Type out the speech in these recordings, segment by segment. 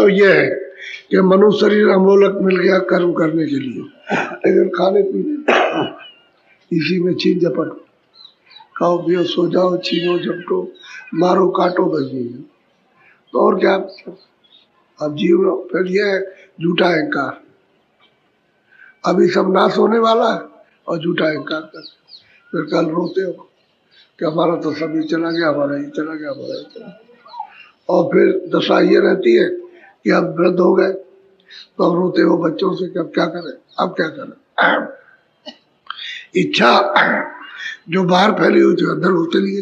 तो यह है कि मनुष्य शरीर अमोलक मिल गया कर्म करने के लिए, लेकिन खाने पीने इसी में छीन झपट, खाओ पियो सो जाओ, छीनो झपटो, मारो काटो, बस यही है। तो और क्या अब जीवन। फिर यह झूठा अहंकार, अभी सब नाश होने वाला है और झूठा अहंकार कर, फिर कल रोते हो कि हमारा तो सभी चला गया, हमारा ही चला गया, हमारा ही चला गया। और फिर दशा ये रहती है कि अब वृद्ध हो गए तो अब रोते हो बच्चों से कि अब क्या करें, अब क्या करें। इच्छा जो बाहर फैली हुई थी अंदर होते लिए,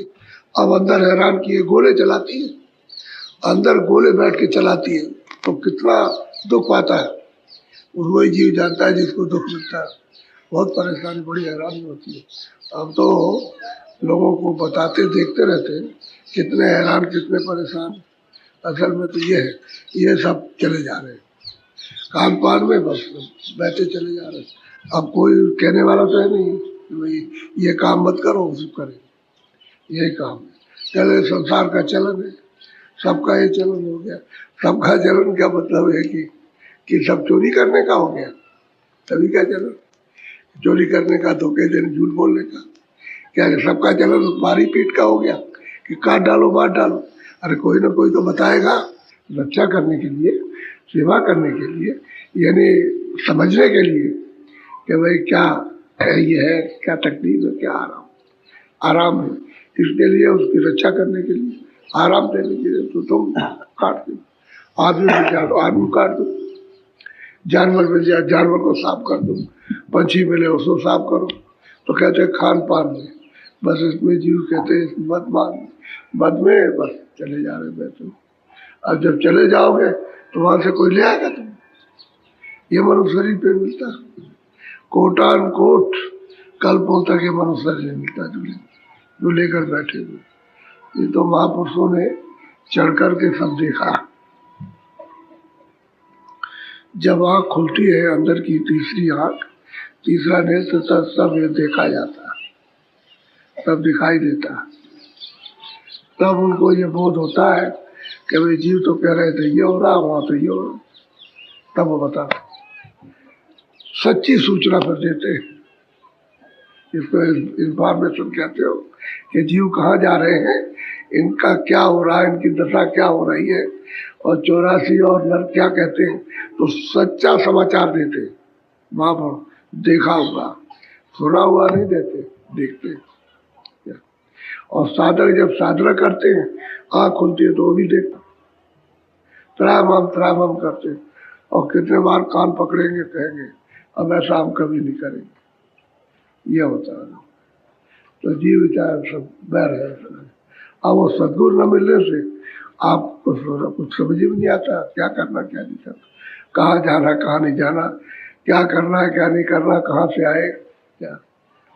अब अंदर हैरान किए गोले चलाती है, अंदर गोले बैठ के चलाती है, तो कितना दुख पाता है वही जीव जानता है जिसको दुख मिलता है। बहुत परेशानी, बड़ी हैरानी होती है। अब तो लोगों को बताते देखते रहते हैं कितने हैरान कितने परेशान। असल में तो ये है, ये सब चले जा रहे हैं खान पान में, बस बैठे चले जा रहे हैं। अब कोई कहने वाला तो है नहीं कि भाई ये काम मत करो, उसको करें, यही काम है। चले संसार का चलन है, सबका ये चलन हो गया। सबका चलन क्या मतलब है कि सब चोरी करने का हो गया, तभी क्या चलन, चोरी करने का, धोखे देने, झूठ बोलने का। क्या सबका चलन मारी पीट का हो गया कि काट डालो मार डालो। अरे कोई ना कोई तो बताएगा, रक्षा करने के लिए, सेवा करने के लिए, यानी समझने के लिए कि भाई क्या ये है, क्या तकलीफ है, क्या आराम है, इसके लिए, उसकी रक्षा करने के लिए, आराम देने के लिए। तो तुम काट दो, आदमी मिल जाए तो आदमी काट दो, जानवर मिल जाए जानवर को साफ कर दो, पंछी मिले उसको साफ करो। तो कहते हैं खान पान में, बस इसमें जीव कहते हैं मद में बस चले जा रहे बैठे। अब जब चले जाओगे तो वहां से कोई ले आएगा तुम, ये मनुष्य शरीर पे मिलता, कोटान कोट कल्पों तक ये मनुष्य शरीर मिलता जो लेकर बैठे हुए। ये तो महापुरुषों ने चढ़ कर के सब देखा। जब आँख खुलती है अंदर की तीसरी आँख, तीसरा नेत्र, तब सब ये देखा जाता है, तब दिखाई देता है। तब उनको ये बोध होता है कि भाई जीव तो कह रहे थे ये हो रहा, वहां तो ये हो रहा। तब वो बता सच्ची सूचना फिर देते हैं, इसको इंफॉर्मेशन कहते हो कि जीव कहाँ जा रहे हैं, इनका क्या हो रहा है, इनकी दशा क्या हो रही है, और 84 और नर क्या कहते हैं। तो सच्चा समाचार देते, वहां पर देखा हुआ सुना हुआ नहीं देते, देखते। और साधक जब साधना करते हैं, आँख खुलती है तो वो भी देखते, त्राम करते हैं। और कितने बार कान पकड़ेंगे, कहेंगे अब ऐसा हम कभी नहीं करेंगे, ये होता है। तो जीव विचार सब बैर है। अब वो सदगुरु न मिलने से आपको कुछ समझ ही नहीं आता, क्या करना क्या नहीं करना, कहाँ जाना कहाँ नहीं जाना, क्या करना है क्या नहीं करना, कहाँ से आए क्या।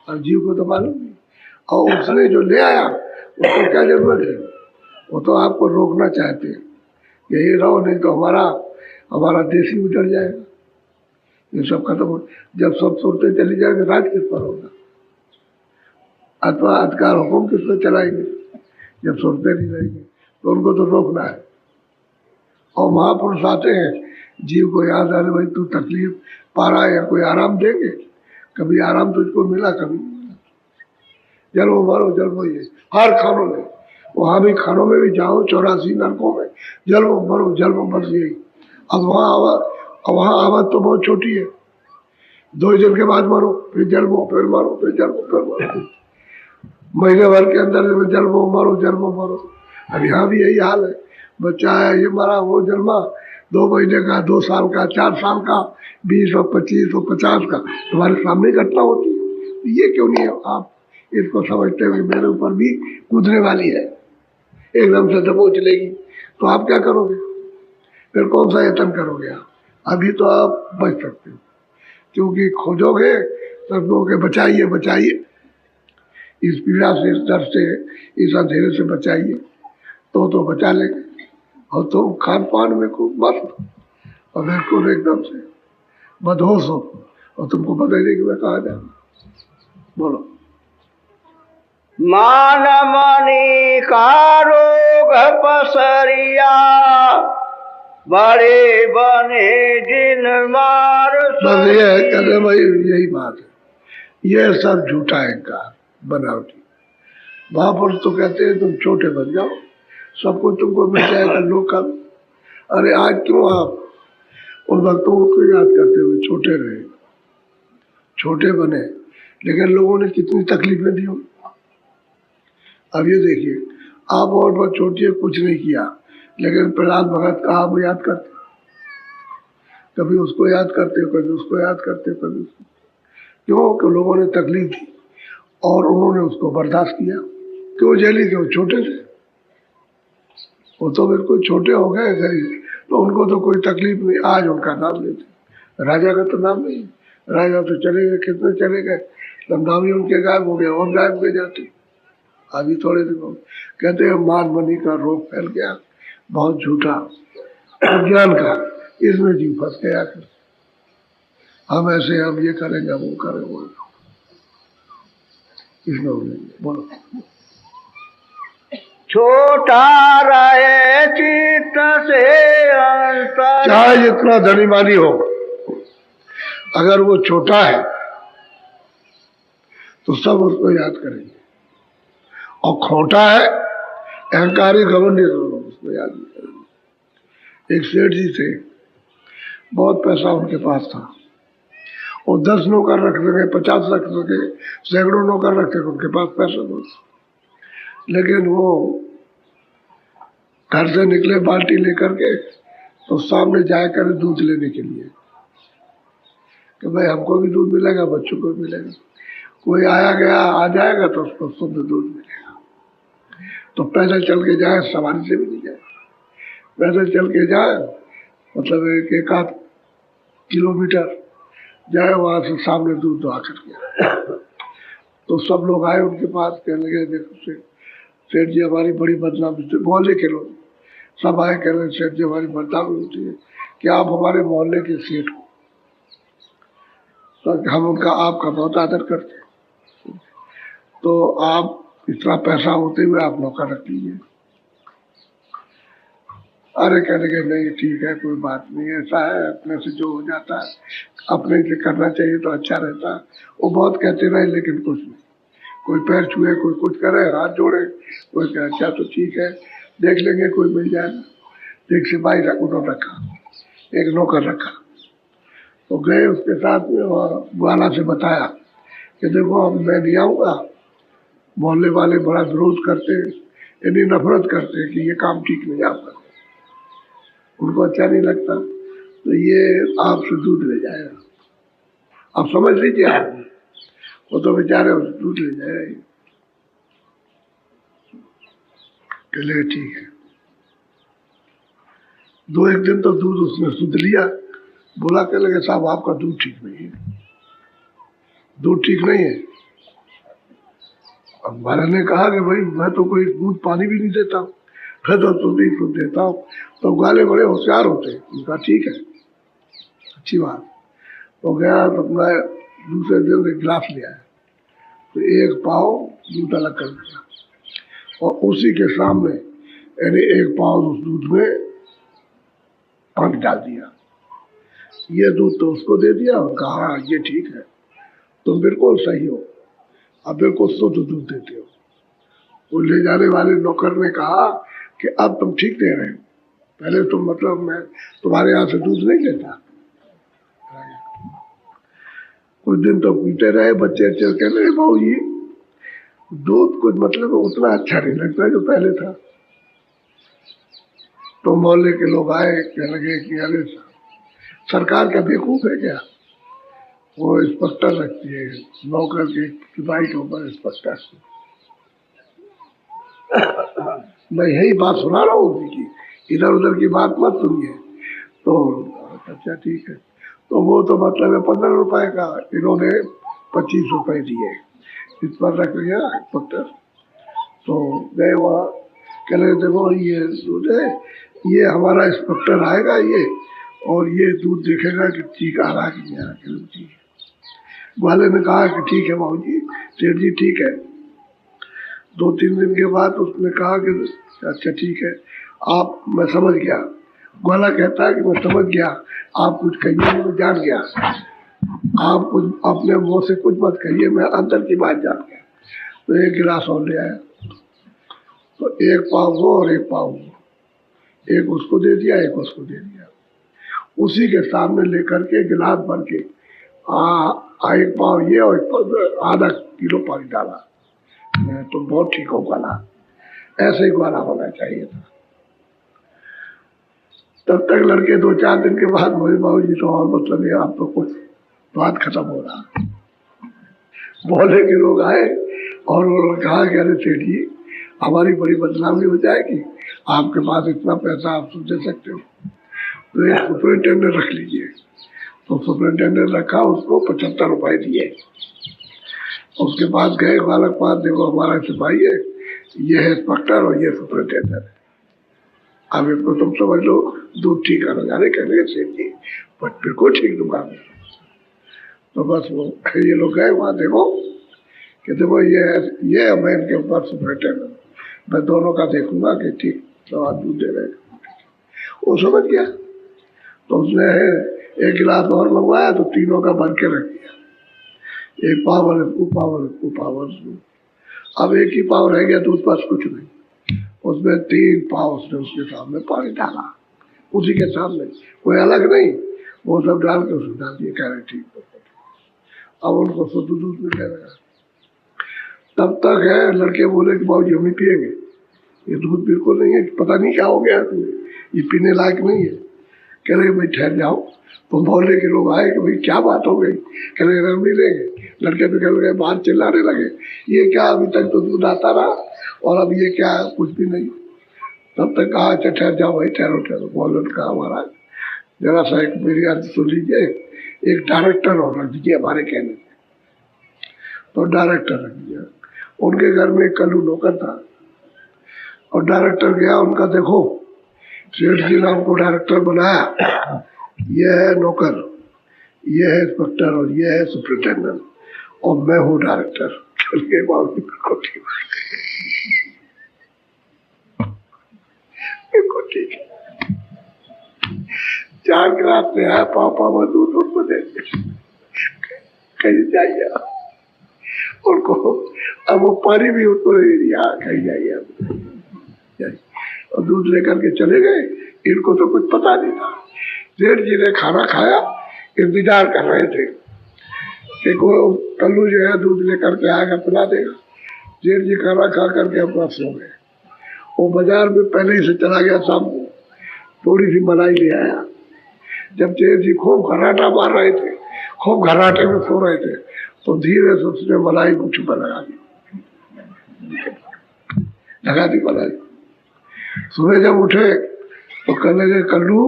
और जीव को तो मालूम नहीं, और उसने जो ले आया उसको क्या जरूरत है। वो तो आपको रोकना चाहते हैं, यही रहो, नहीं तो हमारा देश ही उजड़ जाएगा, ये सब खत्म हो। जब सब सुनते चली जाएंगे राज किस पर होगा, अथवा अधिकार हुक्म किस पर चलाएंगे, जब सुनते नहीं रहेंगे। तो उनको तो रोकना है। और महापुरुष आते हैं, जीव को याद आ रहे भाई तू तकलीफ पा रहा है, या कोई आराम देंगे, कभी आराम तुझको मिला, कभी नहीं मिला। जन्म मरो जन्म, ये हर खानों में, वहां भी खानों में भी जाओ, 84 नरकों में जन्म मरो जन्म, बस यही। अब वहां आवाज तो बहुत छोटी है, 2 दिन के बाद मरो, फिर जन्मो, फिर मरो, फिर जन्मो, फिर मरो, महीने भर के अंदर जन्मो मरो। अब यहाँ भी यही हाल है, बच्चा है ये मरा, वो जन्मा, 2 महीने का, 2 साल का, 4 साल का, 20 और 25 और 50 का तुम्हारे सामने घटना होती है। ये क्यों नहीं है आप इसको समझते हुए मेरे ऊपर भी कूदने वाली है, एकदम से दबोच लेगी, तो आप क्या करोगे, फिर कौन सा यत्न करोगे आप। अभी तो आप बच सकते हो, क्योंकि खोजोगे तो कहोगे बचाइए बचाइए, इस पीड़ा से, इस दर्द से, इस अंधेरे से बचाइए, तो बचा लेंगे। और तुम खान पान में खूब मस्त और बिल्कुल एकदम से बदहोश हो, और तुमको पता ही नहीं कि मैं कहाँ जाऊँ। बोलो। मान मणि का रोग पसरिया, बड़े बने जिन मार। बस ये है, कहते भाई यही बात है, ये सब झूठा है इनका, बनावटी। महापुरुष तो कहते हैं तुम छोटे बन जाओ, सब कुछ तुमको मिल जाएगा लोकल। अरे आज क्यों आप उन भक्तों को याद करते हुए छोटे रहे, छोटे बने, लेकिन लोगों ने कितनी तकलीफें दी। अब ये देखिए, आप और बहुत छोटी, कुछ नहीं किया, लेकिन प्रहलाद भगत का आप याद करते, कभी उसको याद करते हो, कभी उसको याद करते हो, कभी उसको। क्यों? कि लोगों ने तकलीफ दी और उन्होंने उसको बर्दाश्त किया। क्यों जेली के? वो छोटे थे, वो तो बिल्कुल छोटे हो गए, गरीब, तो उनको तो कोई तकलीफ नहीं। आज उनका नाम लेते, राजा का तो नाम नहीं, राजा तो चले गए, कितने चले गए, नाम ही उनके गायब हो गए और गायब हो जाते। अभी थोड़े दिनों कहते हैं मान मनी का रोग फैल गया, बहुत झूठा ज्ञान का, इसमें जीव फंस गया। हम ऐसे, हम ये करेंगे, वो करेंगे, वो इसमें बोलो। छोटा रहे चित्त से अंतर। चाहे जितना धनी मानी हो, अगर वो छोटा है तो सब उसको याद करेंगे, और खोटा है, अहंकारी घमंडी, उसको याद नहीं करेंगे। एक सेठ जी थे, बहुत पैसा उनके पास था, वो 10 नौकर रख सके, 50 रख सके, सैकड़ों नौकर रख सके, उनके पास पैसा बहुत। लेकिन वो घर से निकले बाल्टी लेकर के, तो सामने जाया करे दूध लेने के लिए कि भाई हमको भी दूध मिलेगा, बच्चों को भी मिलेगा। कोई आया गया आ जाएगा तो उसको शुद्ध दूध मिलेगा। तो पैदल चल के जाए, सवारी से भी नहीं जाए, पैदल चल के जाए, मतलब एक आध किलोमीटर जाए, वहां से सामने दूध दो आकर के। तो सब लोग आए उनके पास, कहने लगे देखो सेठ जी हमारी बड़ी बदनामी होती है, मोहल्ले के लोग सब आए, कह रहे सेठ जी हमारी बदनामी होती है कि आप हमारे मोहल्ले के सेठ हो, तो हम उनका आपका बहुत आदर करते हैं, तो आप इतना पैसा होते हुए आप नौकर रख लीजिए। अरे कहने के नहीं ठीक है, कोई बात नहीं, ऐसा है अपने से जो हो जाता है अपने से करना चाहिए तो अच्छा रहता है। वो बहुत कहते रहे, लेकिन कुछ नहीं, कोई पैर छुए, कोई कुछ करे, हाथ जोड़े, कोई कहे अच्छा तो ठीक है देख लेंगे, कोई मिल जाएगा। एक सिपाही उन्होंने रखा, एक नौकर रखा, तो गए उसके साथ में, और ग्वाला से बताया कि देखो अब मैं नहीं आऊँगा, मोहल्ले वाले बड़ा विरोध करते, इतनी नफरत करते कि ये काम ठीक नहीं आपका, उनको अच्छा नहीं लगता, तो ये आपसे दूध ले जाएगा। आप समझ लीजिए, आप वो तो बेचारे दूध ले जाएगा। चले ठीक है, 2-1 दिन तो दूध उसने शुद्ध लिया, बोला कह लगे साहब आपका दूध ठीक नहीं है, दूध ठीक नहीं है। अब महाराज ने कहा कि भाई मैं तो कोई दूध पानी भी नहीं देता, मैं तो दूध ही शुद्ध देता हूँ। तो ग्वाले बड़े होशियार होते, उनका ठीक है, अच्छी बात। तो गया तो अपना दूसरे दिन एक गिलास ले आया, तो एक पाव दूध अलग कर दिया, और उसी के सामने यानी एक पाव उस दूध में पानी डाल दिया, ये दूध तो उसको दे दिया और कहा हाँ ये ठीक है, तुम बिल्कुल सही हो, अब बिल्कुल शुद्ध दूध देते हो। वो ले जाने वाले नौकर ने कहा कि अब तुम ठीक दे रहे हो, पहले तुम मतलब मैं तुम्हारे यहाँ से दूध नहीं लेता। कुछ दिन तो पीते रहे, बच्चे अच्छे कहने लगे भाऊ जी दूध कुछ मतलब उतना अच्छा नहीं लगता जो पहले था। तो मोहल्ले के लोग आए, कहने लगे कि अरे सरकार का बेवकूफ है क्या, वो इंस्पेक्टर रखती है, नौकर के सिपाही के ऊपर इंस्पेक्टर। मैं यही बात सुना रहा हूँ उनकी, इधर उधर की बात मत सुनिए। तो अच्छा ठीक है, तो वो तो मतलब 15 रुपए का, इन्होंने 25 रुपए दिए, इस पर रख लिया इंस्पेक्टर। तो गए वहाँ, कह रहे देखो ये दूध है, ये हमारा इंस्पेक्टर आएगा ये, और ये दूध देखेगा कि ठीक आ रहा कि नहीं आ रहा। ठीक है, वाले ने कहा कि ठीक है बाबू जी, सेठ जी ठीक है। 2-3 दिन के बाद उसने कहा कि अच्छा ठीक है, आप मैं समझ गया, ग्वाला कहता है कि मैं समझ गया, आप कुछ कहिए, मैं जान गया, आप कुछ अपने मुंह से कुछ मत कहिए, मैं अंदर की बात जान गया। तो एक गिलास और ले आया, तो एक पाव वो और एक पाव वो, एक उसको दे दिया, एक उसको दे दिया। उसी के सामने लेकर के गिलास भर के एक पाव ये और आधा किलो पानी डाला। तुम बहुत ठीक हो ग्वाला, ऐसे ही ग्वाला होना चाहिए था। तब तक लड़के 2-4 दिन के बाद बोले, बाबू जी तो और मतलब है, आप तो कुछ बात खत्म हो रहा। बोले के लोग आए और उन्होंने कहा कि अरे सेठ जी, हमारी बड़ी बदनामी हो जाएगी, आपके पास इतना पैसा आप दे सकते हो, तो एक सुपरिटेंडेंट रख लीजिए। तो सुपरिटेंडेंट रखा, उसको 75 रुपए दिए। उसके पास गए, बालक पास, देखो हमारा सिपाही है, ये है इंस्पेक्टर और ये सुपरिटेंडेंट है, अब इसको तुम समझ लो दूध ठीक करना। अरे कहने सेठ जी बट बिल्कुल ठीक दूंगा। तो बस वो ये लोग गए वहां, देखो कि देखो ये मैं इनके ऊपर सुपरिटेंडेंट, मैं दोनों का देखूंगा कि ठीक तो दूध दे रहे। वो समझ गया, तो उसने एक गिलास और मंगवाया, तो तीनों का भर के रख दिया, एक पावर पावर। अब एक ही पाव रह गया, दूध पास कुछ नहीं, उसमें 3 पाव उसने उसके सामने पानी डाला, उसी के सामने, कोई अलग नहीं, वो सब डाल के उसने डाल दिया, कह रहे ठीक है। अब उनको शुद्ध दूध मिलने लगा। तब तक है लड़के बोले कि बाबूजी हम नहीं पिएंगे, ये दूध बिल्कुल नहीं है, पता नहीं क्या हो गया तुम्हें, ये पीने लायक नहीं है। कह रहे भाई ठहर जाओ। तो मोहल्ले के लोग आए कि भाई क्या बात हो गई, कह रहे हम नहीं लेंगे। लड़के तो कह रहे बाहर चिल्लाने लगे, ये क्या अभी तक तो दूध आता रहा और अब ये क्या कुछ भी नहीं। तब तक कहा अच्छा ठहर जाओ भाई, ठहरो ठहरो। मोहल्ले ने कहा महाराज जरा सा एक मेरी अर्ज सुन लीजिए, एक डायरेक्टर और रख दीजिए हमारे कहने से। तो डायरेक्टर रख दिया। उनके घर में एक कल्लू नौकर था और डायरेक्टर गया उनका, देखो सेठ जी ने हमको डायरेक्टर बनाया, ये है नौकर, ये है इंस्पेक्टर और ये है सुपरिटेंडेंट और मैं हूँ डायरेक्टर। बिल्कुल ठीक है। 4 गिलास ले आया, पापा में दूध उनको दे कहीं जाइए उनको, अब वो पानी भी उनको दे दिया, कहीं जाइए, और दूध लेकर के चले गए। इनको तो कुछ पता नहीं था। सेठ जी ने खाना खाया, इंतजार कर रहे थे कि कोई कल्लू जो है दूध लेकर के आएगा, पिला देगा। सेठ जी खाना खा करके अपना सो गए। वो बाजार में पहले ही से चला गया, शाम को थोड़ी सी मलाई ले आया। जब सेठ जी खूब घराटा मार रहे थे, खूब घराटे में सो रहे थे, तो धीरे से उसने मलाई मुट्ठी पर लगा दी मलाई। सुबह जब उठे तो कहने लगे कल्लू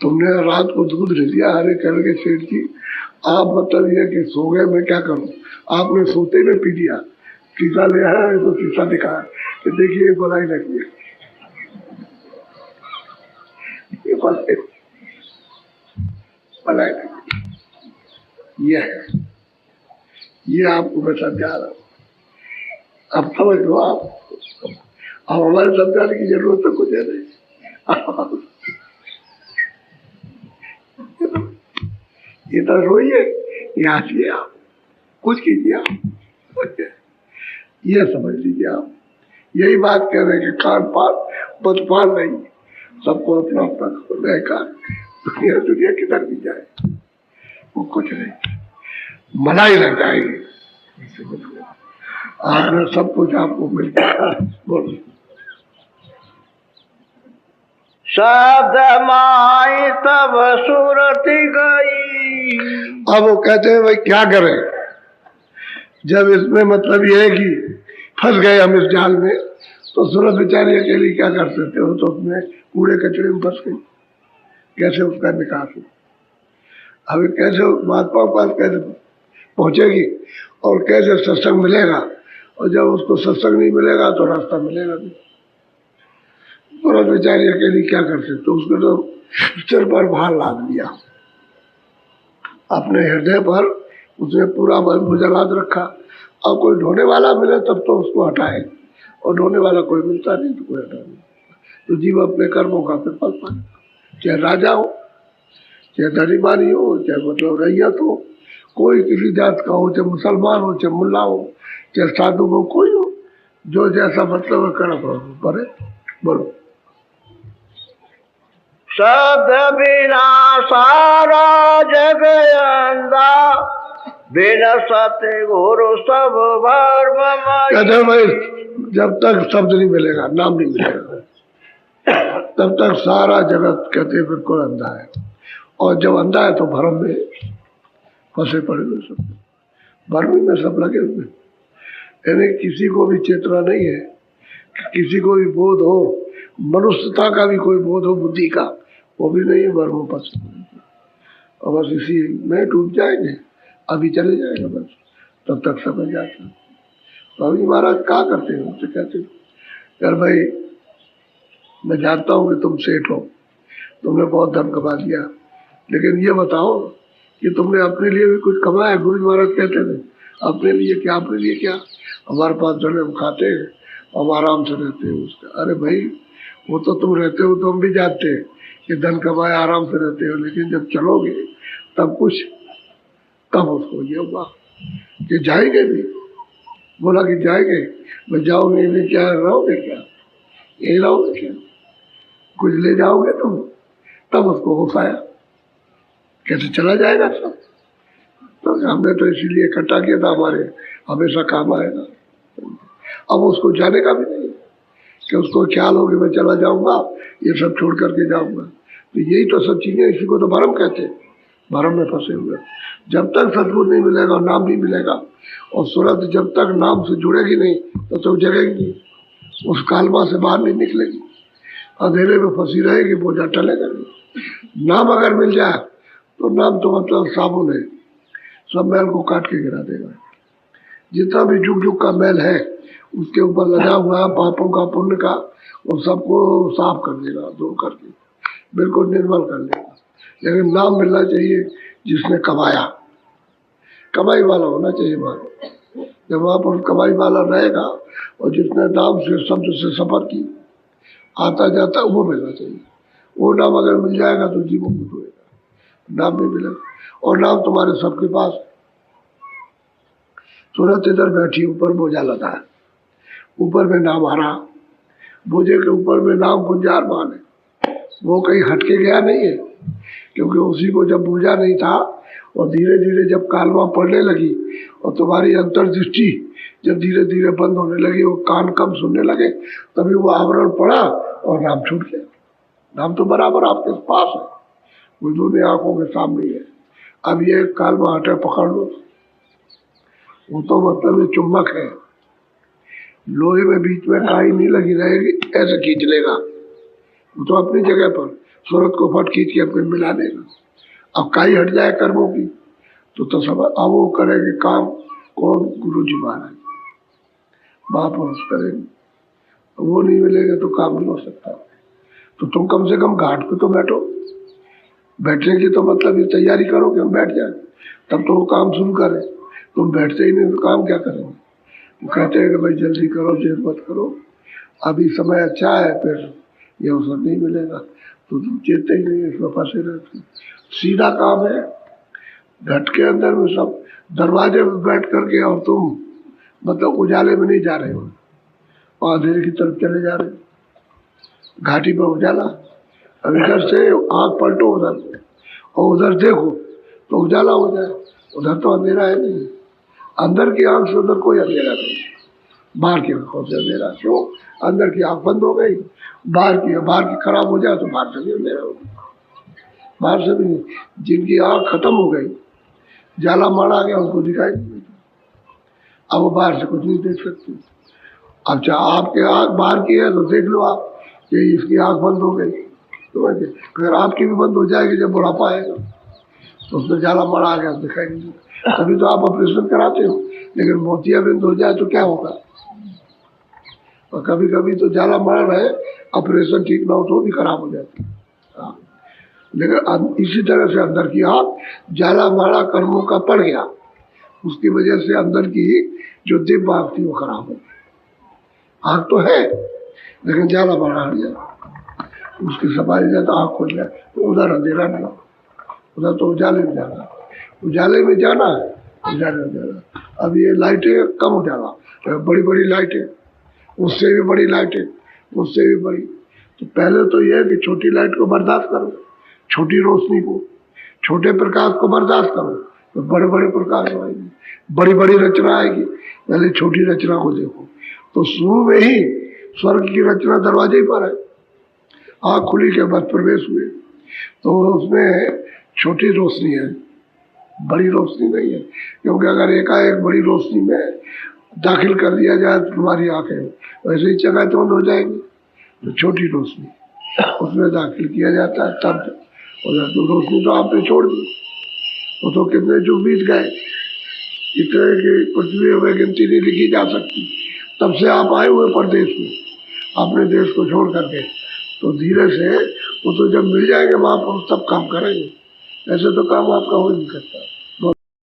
तुमने रात को दूध नहीं दिया। अरे कहने लगे सेठ जी आप मतलब ये कि सो गए, मैं क्या करूं, आपने सोते में पी दिया। शीशा ले आया तो शीशा दिखाया कि देखिए मलाई लगी है, ये मलाई लगी, ये है, ये आपको मैं समझा रहा हूँ, अब समझ लो आप। अब हमारे समझाने की जरूरत तो कुछ है नहीं। ये तो रोइए, यहाँ से आप कुछ कीजिए, आप ये समझ लीजिए। आप यही बात कह रहे हैं कि कान पार बदपार नहीं, सबको अपना अपना रहेगा। दुनिया किधर भी जाए वो कुछ नहीं, मलाई लग जाएगी। आपने सब कुछ आपको मिल गया। बोलो शब्द माई तब सुरती गई। अब वो कहते हैं भाई क्या करें, जब इसमें मतलब ये है कि फंस गए हम इस जाल में, तो सूरत बेचारी अकेली क्या कर सकते हो, तो उसमें कूड़े कचड़े में फंस गई, कैसे उसका निकास हो। अभी कैसे महात्मा पास कैसे पहुंचेगी और कैसे सत्संग मिलेगा, और जब उसको सत्संग नहीं मिलेगा तो रास्ता मिलेगा नहीं। सूरत बेचारी अकेली क्या कर सकते, तो उसको तो सिर पर भार लाद दिया, अपने हृदय पर उसने पूरा भुजा लाद रखा। अब कोई ढोने वाला मिले तब तो उसको हटाए, और ढोने वाला कोई मिलता नहीं तो कोई हटा नहीं। तो जीव अपने कर्मों का फिर फल पाएगा। चाहे राजा हो, चाहे धनीमानी हो, चाहे मतलब रैयत हो, कोई किसी जात का हो, चाहे मुसलमान हो, चाहे मुल्ला हो, चाहे साधु हो, कोई हो, जो जैसा मतलब है कर्म करे। बोलो। सद बिना सारा जग अंधा, बिना सत्य गुरु सब भर्म कहते भाई जब तक शब्द नहीं मिलेगा, नाम नहीं मिलेगा, तब तक सारा जगत कहते बिल्कुल अंधा है। और जब अंधा है तो भ्रम में फंसे पड़े हुए सब, भ्रम में सब लगे हुए। यानी किसी को भी चेतना नहीं है, किसी को भी बोध हो, मनुष्यता का भी कोई बोध हो, बुद्धि का, वो भी नहीं है, भ्रम में फंसे। और बस इसी में डूब जाएंगे, अभी चले जाएगा बस, तब तक समझ जाता। स्वामी महाराज क्या करते हैं, उनसे कहते यार भाई मैं जानता हूँ कि तुम सेठ हो, तुमने बहुत धन कमा लिया, लेकिन ये बताओ कि तुमने अपने लिए भी कुछ कमाया। गुरु महाराज कहते थे अपने लिए क्या, अपने लिए क्या, हमारे पास जो हम खाते हैं, हम आराम से रहते हैं उसका। अरे भाई वो तो तुम रहते हो तो हम भी जानते हैं कि धन कमाए आराम से रहते हो, लेकिन जब चलोगे तब कुछ, तब उसको ये हुआ कि जाएंगे भी। बोला कि जाएंगे, मैं जाओगे भी क्या, रहोगे क्या, यही रहोगे क्या, कुछ ले जाओगे तुम, तब उसको होश आया, कैसे चला जाएगा सब। तो हमने तो इसीलिए इकट्ठा किया था, हमारे हमेशा काम आएगा। अब उसको जाने का भी नहीं कि उसको ख्याल हो कि मैं चला जाऊंगा, ये सब छोड़ करके जाऊंगा। तो यही तो सब चीजें, इसी को तो भ्रम कहते हैं, भ्रम में फंसे हुए। जब तक सदगुरु नहीं मिलेगा, नाम नहीं मिलेगा, और सूरत जब तक नाम से जुड़ेगी नहीं तो तक जगेगी नहीं, उस कालमा से बाहर नहीं निकलेगी, अंधेरे में फंसी रहेगी, बोझा टलेगा नहीं। नाम अगर मिल जाए तो नाम तो मतलब साबुन है, सब मैल को काट के गिरा देगा। जितना भी जुग जुग का मैल है उसके ऊपर लगा हुआ पापों का, पुण्य का, वो सबको साफ कर देगा, दूर करके बिल्कुल निर्मल कर देगा। लेकिन नाम मिलना चाहिए जिसने कमाया, कमाई वाला होना चाहिए बात। जब वहां पर कमाई वाला रहेगा और जिसने नाम से, शब्द से सफर की, आता जाता, वो मिलना चाहिए। वो नाम अगर मिल जाएगा तो जीवन मुक्त होएगा। नाम नहीं मिलेगा, और नाम तुम्हारे सबके पास। सूरत इधर बैठी, ऊपर बोझा लगा है, ऊपर में नाम आ रहा, बोझे के ऊपर में नाम गुंजार मान है, वो कहीं हटके गया नहीं है, क्योंकि उसी को जब बोझा नहीं था और धीरे धीरे जब कालमा पड़ने लगी और तुम्हारी अंतर्दृष्टि जब धीरे धीरे बंद होने लगी, वो कान कम सुनने लगे, तभी वो आवरण पड़ा और नाम छूट गया। नाम तो बराबर आपके पास है, वो दोनों आंखों के सामने है। अब ये कालमा हटे, पकड़ लो, वो तो मतलब ये चुम्बक है, लोहे में बीच में काई नहीं लगी रहेगी, ऐसे खींच लेगा, वो तो अपनी जगह पर सूरत को फट खींच के अपने मिला देगा। अब काई हट जाए कर्मों की तो सब अब वो करेंगे काम कौन, गुरु जी महाराज, महापुरुष करेंगे। वो नहीं मिलेगा तो काम नहीं हो सकता। तो तुम कम से कम घाट पे तो बैठो, बैठने की तो मतलब ये तैयारी करो कि हम बैठ जाए, तब तो वो काम शुरू करें। तुम बैठते ही नहीं तो काम क्या करेंगे। वो कहते हैं कि भाई जल्दी करो, देर मत करो, अभी समय अच्छा है, फिर ये अवसर नहीं मिलेगा, तो तुम चेते ही नहीं, इसमें फंसे रहते। सीधा काम है, घट के अंदर में सब दरवाजे में बैठ करके, और तुम मतलब उजाले में नहीं जा रहे हो और अंधेरे की तरफ चले जा रहे हो। घाटी पर उजाला, अब इधर से आँख पलटो उधर से और उधर देखो तो उजाला हो जाए, उधर तो अंधेरा है नहीं। अंदर की आंख से उधर कोई अंधेरा नहीं, बाहर की आंखों से अंधेरा। क्यों, अंदर की आंख बंद हो गई, बाहर की खराब हो जाए तो बाहर से भी अंधेरा हो गया। बाहर से भी, जिनकी आंख खत्म हो गई, जाला मारा गया, उनको दिखाई नहीं देता, अब वो बाहर से कुछ नहीं देख सकते। अब चाहे आपके आंख बाहर की है तो देख लो आप कि इसकी आंख बंद हो गई, तो अगर आपकी भी बंद हो जाएगी जब बुढ़ापा आएगा तो उसमें जाला मारा आ गया, दिखाई नहीं देता। तभी तो आप ऑपरेशन कराते हो, लेकिन मोतियाबिंद हो जाए तो क्या होगा। और कभी कभी तो जाला मार रहे, ऑपरेशन ठीक ना हो तो भी खराब हो जाती है। लेकिन इसी तरह से अंदर की आंख जाला मारा कर्मों का पड़ गया, उसकी वजह से अंदर की जो दिव्य आंख थी वो खराब हो गई। आंख तो है लेकिन जाला मारा हट गया। उसकी सफाई जाता आँख खुल जाए तो उधर अंधेरा नहीं, उधर तो उजाले में जाना, उजाले में जाना है, उजाले में जाना। अब ये लाइटें कम हो जाना, बड़ी बड़ी लाइटें, उससे भी बड़ी लाइटें, उससे भी बड़ी। तो पहले तो ये है कि छोटी लाइट को बर्दाश्त करो, छोटी रोशनी को, छोटे प्रकाश को बर्दाश्त करो, तो बड़े बड़े प्रकाश आएगी, बड़ी बड़ी रचना आएगी। पहले छोटी रचना को देखो। तो शुरू में ही स्वर्ग की रचना दरवाजे पर है, आँख खुली के बाद प्रवेश हुए, तो उसमें छोटी रोशनी है, बड़ी रोशनी नहीं है। क्योंकि अगर एकाएक बड़ी रोशनी में दाखिल कर दिया जाए तो तुम्हारी आंखें वैसे ही चकाचौंध हो जाएंगी। तो छोटी रोशनी उसमें दाखिल किया जाता है, तब उधर तो रोशनी तो आपने छोड़ दी, वो तो कितने जो बीत गए, इतने की पृथ्वी में गिनती नहीं लिखी जा सकती। तब से आप आए हुए परदेश में, अपने देश को छोड़ करके, तो धीरे से वो तो जब मिल जाएंगे महापुरुष तब काम करेंगे, ऐसे तो काम आपका हो नहीं सकता।